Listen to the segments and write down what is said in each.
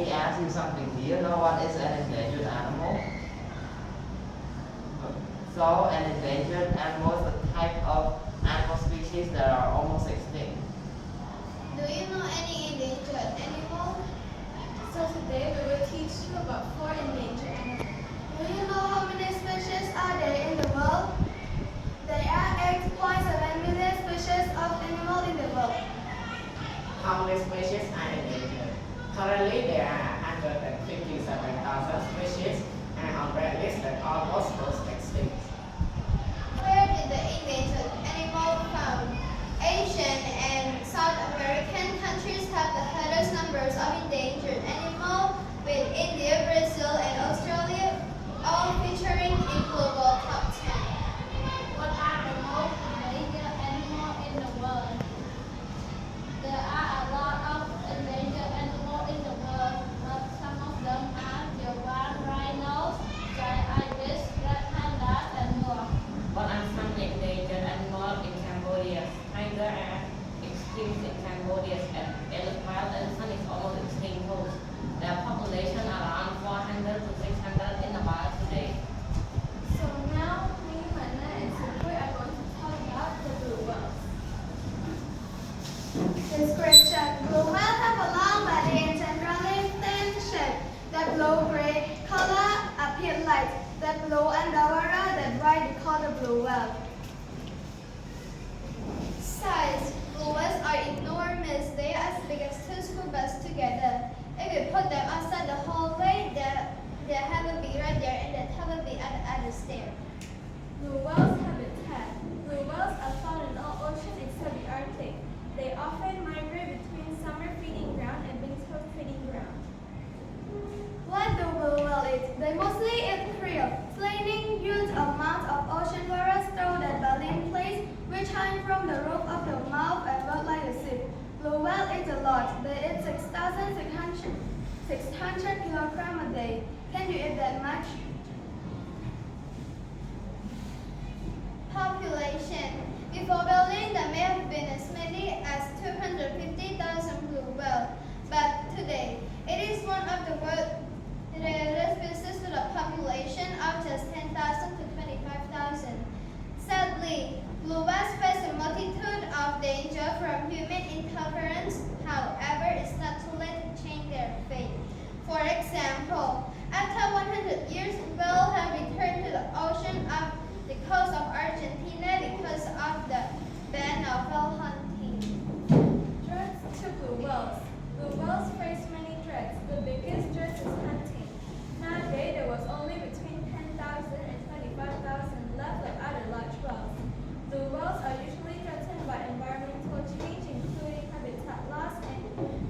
me ask you something. Do you know what is an endangered animal? So, an endangered animal is a type of animal species that are almost extinct. Do you know any endangered animal? So today we will teach you about 4 endangered animals. Do you know how many species are there in the world? There are 8.7 million species of animals in the world. How many species are endangered? Currently, there are 157,000 species and on red list that almost goes extinct. Where did the endangered animal found? Asian and South American countries have the highest numbers of endangered animals, with India, Brazil, and Australia all featuring in global top 10. What are the most endangered animals in the world? There are a lot of endangered animals in the world, but some of them are jaguar, rhinos, giant ibis, red pandas, and more. What are some endangered animals in Cambodia? Tiger are extinct in Cambodia and wild elephant is almost extinct too. Their population around 400 to 600 in the wild today. So now, me, Mana, and Sukui are going to talk about the blue whales. Description. Blue whales have a long body and generally thin shape. The blue-gray color appear light. The blue underwater, the bright they call the blue whale. Size. Blue whales are enormous. They are as big as 2 school buses together. If you put them outside the hallway, they have a bee right there and the top will be at the other stair. Blue whales habitat. Blue whales are found in all oceans except the Arctic. They often migrate between summer feeding ground and winter feeding ground. What do blue whales eat? They mostly eat krill, slinging huge amounts of ocean water through their belly plates, which hang from the roof of the mouth and work like a ship. Blue whales eat a lot. They eat 600 kilograms a day. Can you eat that much? Population. Before building, there may have been as many as 250,000 blue whales, but today it is one of the world's rarest species with a population of just 10,000 to 25,000. Sadly, blue whales face a multitude of danger from human interference. However, it's not too late to change their fate. For example, after 100 years, whales have returned to the ocean off the coast of Argentina because of the ban of whale hunting. Threats to blue whales. Blue whales face many threats. The biggest threat is hunting. Nowadays, there was only between 10,000 and 25,000 left of other large whales. Blue whales are usually threatened by environmental change, including habitat loss and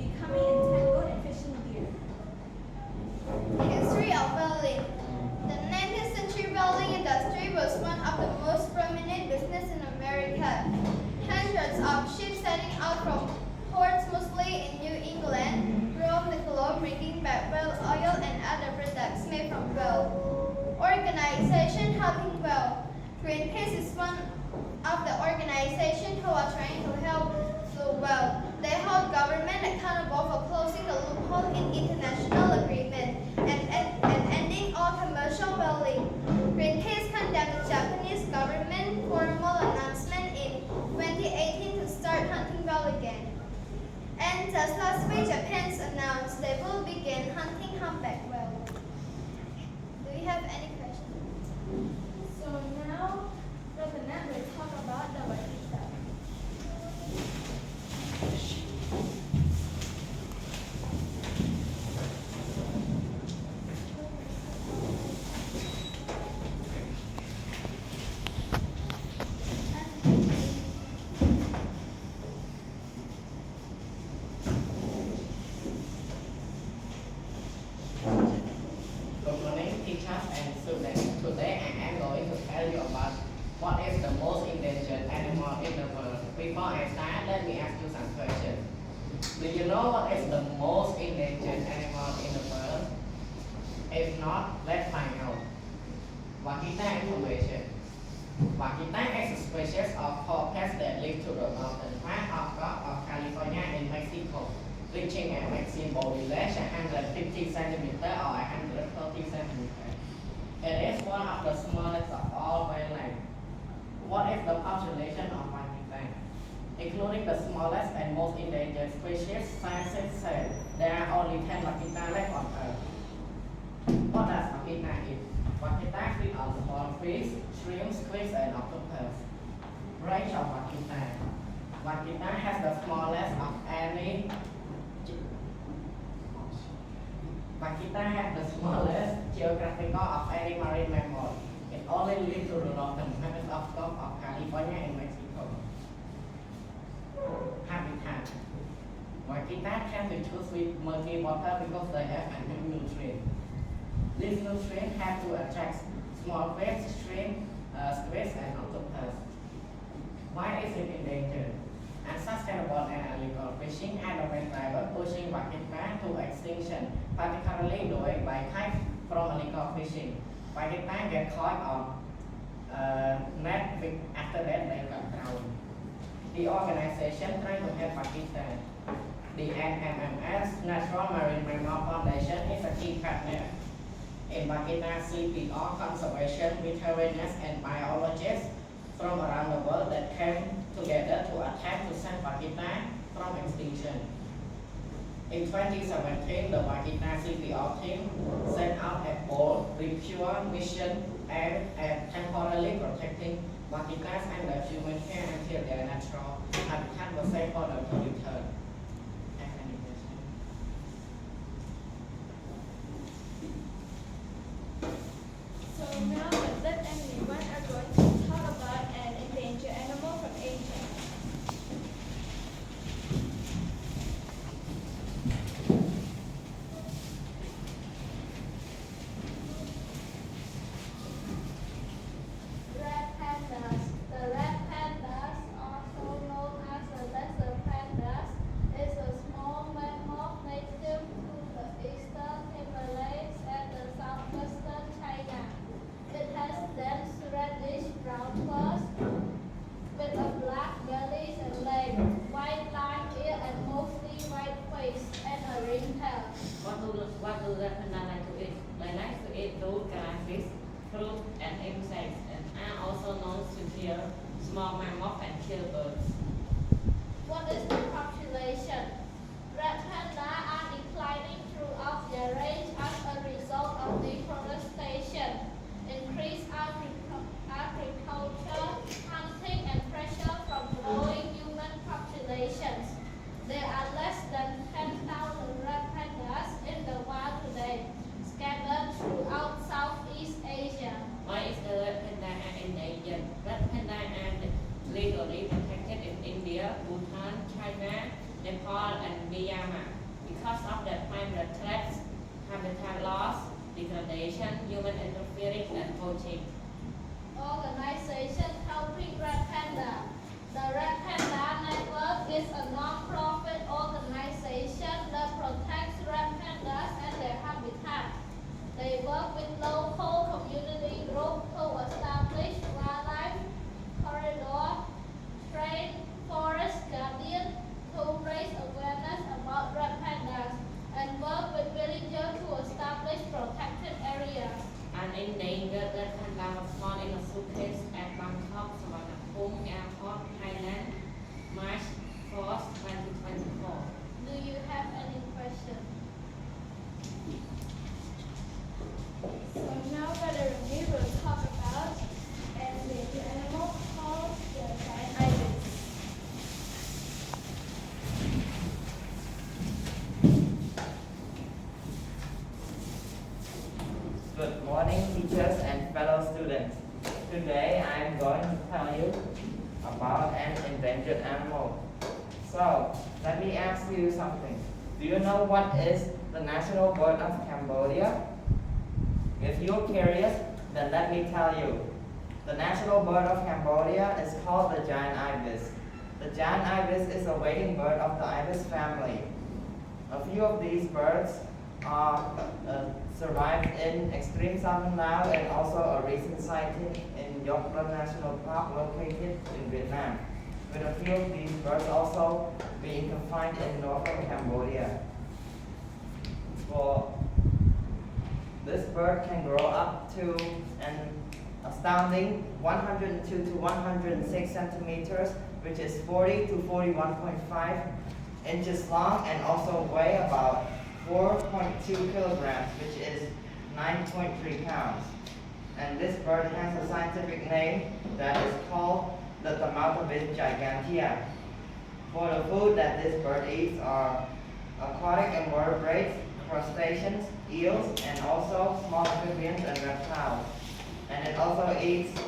becoming entangled in fishing gear. History of whaling. The 19th century whaling industry was one of the most prominent business in America. Hundreds of ships setting out from ports mostly in New England roamed the globe bringing back whale oil and other products made from whale. Organization helping whale. Greenpeace is one of the organizations who are trying to help the whale. They hold government accountable for closing the loophole in international agreement and ending all commercial whaling. Greenpeace condemned the Japanese government formal announcement in 2018 to start hunting whale again. And just last week, Japan announced they will begin hunting humpback whale. Do you have any questions? So now, Reverend will talk about the waikita. Good morning, teachers and students. Today I am going to tell you about what is the most endangered animal in the world. Before I start, let me ask you some questions. Do you know what is the most endangered animal in the world? If not, let's find out. Waikita information. Waikita is a species of horned that live to the mountain part of Gulf of California in Mexico. reaching a maximum body length 150 cm or 130 cm. It is one of the smallest of all wetlands. What is the population of Pakistan? Including the smallest and most endangered species, scientists say there are only 10 Pakistan left on Earth. What does Pakistan eat? Pakistan feeds on small fish, shrimp, squids, and octopus. Range of Pakistan. Pakistan has the smallest of any. Pakistan has the smallest geographical of any marine mammal. It only lives to the northern hemisphere of California and Mexico. Habitat. Pakistan can be choose with murky water because they have enough nutrients. These nutrients have to attract small fish, shrimp, squids, and octopus. Why is it endangered? Unsustainable and illegal fishing and the main driver pushing Pakistan to extinction, particularly doing bycatch from illegal fishing. Pakistan get caught on net after that they got drowned. The organization trying to help Pakistan. The NMMS Natural Marine Mammal Foundation is a key partner in Pakistan CPR conservation veterinarians and biologists from around the world that came together to attempt to save Pakistan from extinction. In 2017, the Pakistan CPR team sent out a bold, pure mission aimed at temporarily protecting Pakistan's and the human care until their natural habitat was safe for them to return. Any question? So now the Let and Liwan are going to talk about an endangered animal from Asia. Red pandas. The red pandas, also known as the lesser pandas, is a small mammal native to the eastern Himalayas and the southwestern China. It has dense reddish brown fur with a black belly and legs, white line ear and mostly white face, and a ring tail. What do red panda like to eat? They like to eat fruit, fish, fruit, and insects, and are also known to kill small mammals and kill birds. What is the population? Red panda are declining throughout their range as a result of deforestation, increased agriculture, hunting, and pressure from growing human populations. There are less than 10,000 red pandas in the wild today, scattered throughout Southeast Asia. Why is the red panda endangered? Red panda are legally protected in India, Bhutan, China, Nepal, and Myanmar because of their climate threats, habitat loss, degradation, human interference, and poaching. Organization helping red panda. The Red Panda Network is a non-profit organization that protects red pandas and their habitat. They work with local community groups to establish wildlife corridor, train forest guardians to raise awareness about red pandas, and work with villagers to establish protected areas. An endangered red panda was found in a suitcase at Bangkok, Somana Airport, Thailand, March 4th, 2024. Do you have any questions? So now Brother Remy will talk about an endangered animal called the giant ibis. Good morning, teachers and fellow students. Today I am going to tell you about an endangered animal. So, let me ask you something. Do you know what is the national bird of Cambodia? If you're curious, then let me tell you. The national bird of Cambodia is called the giant ibis. The giant ibis is a wading bird of the ibis family. A few of these birds are survived in extreme southern Laos and also a recent sighting in Yok Nam National Park located in Vietnam. with a few of these birds also being confined in northern Cambodia. For this bird can grow up to an astounding 102 to 106 centimeters, which is 40 to 41.5 inches long, and also weigh about 4.2 kilograms, which is 9.3 pounds. And this bird has a scientific name that is called the Tamatabis gigantea. For the food that this bird eats are aquatic invertebrates, crustaceans, eels, and also small amphibians and reptiles. And it also eats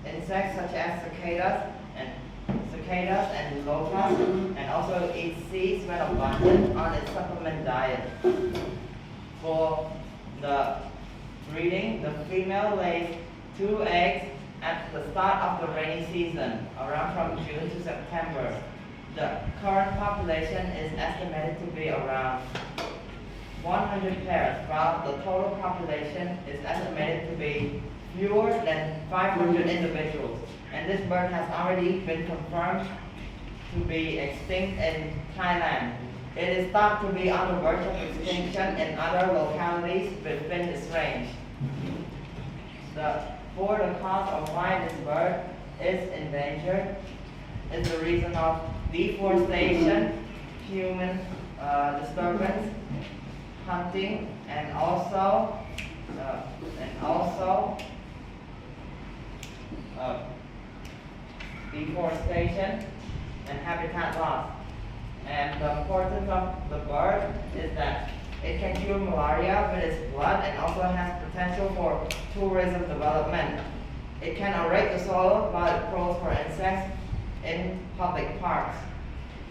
insects such as cicadas and locusts, and also eats seeds when abundant on its supplement diet. For the breeding, the female lays 2 eggs at the start of the rainy season, around from June to September. The current population is estimated to be around 100 pairs, while the total population is estimated to be fewer than 500 individuals. And this bird has already been confirmed to be extinct in Thailand. It is thought to be on the verge of extinction in other localities within its range. For the cause of why this bird is endangered is the reason of deforestation, human disturbance, hunting, and also deforestation and habitat loss. And the importance of the bird is that it can cure malaria with its blood and also has potential for tourism development. It can aerate the soil while it probes for insects in public parks.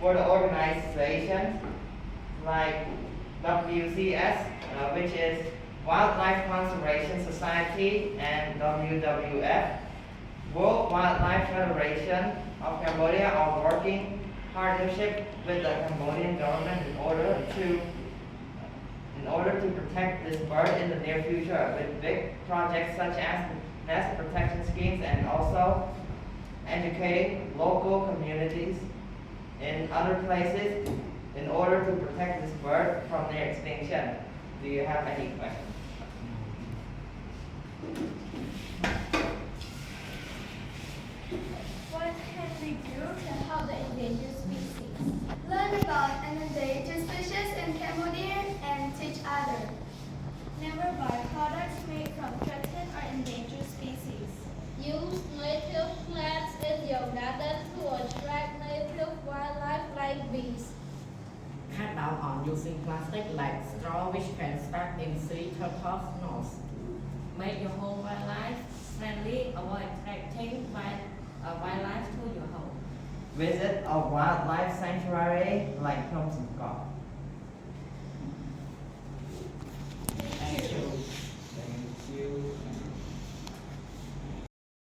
For the organizations like WCS, which is Wildlife Conservation Society, and WWF, World Wildlife Federation of Cambodia, are working partnership with the Cambodian government in order to protect this bird in the near future with big projects such as nest protection schemes and also educating local communities in other places in order to protect this bird from their extinction. Do you have any questions? What can we do to help the endangered species? Learn about an endangered species in Cambodia and teach others. Never buy products made from threatened or endangered species. Use native plants in your garden to attract native wildlife like bees. Cut down on using plastic like straw, which can stuck in sea turtles' nose. Make your home wildlife friendly. Avoid attracting wildlife to your home. Visit a wildlife sanctuary like Phnom Penh.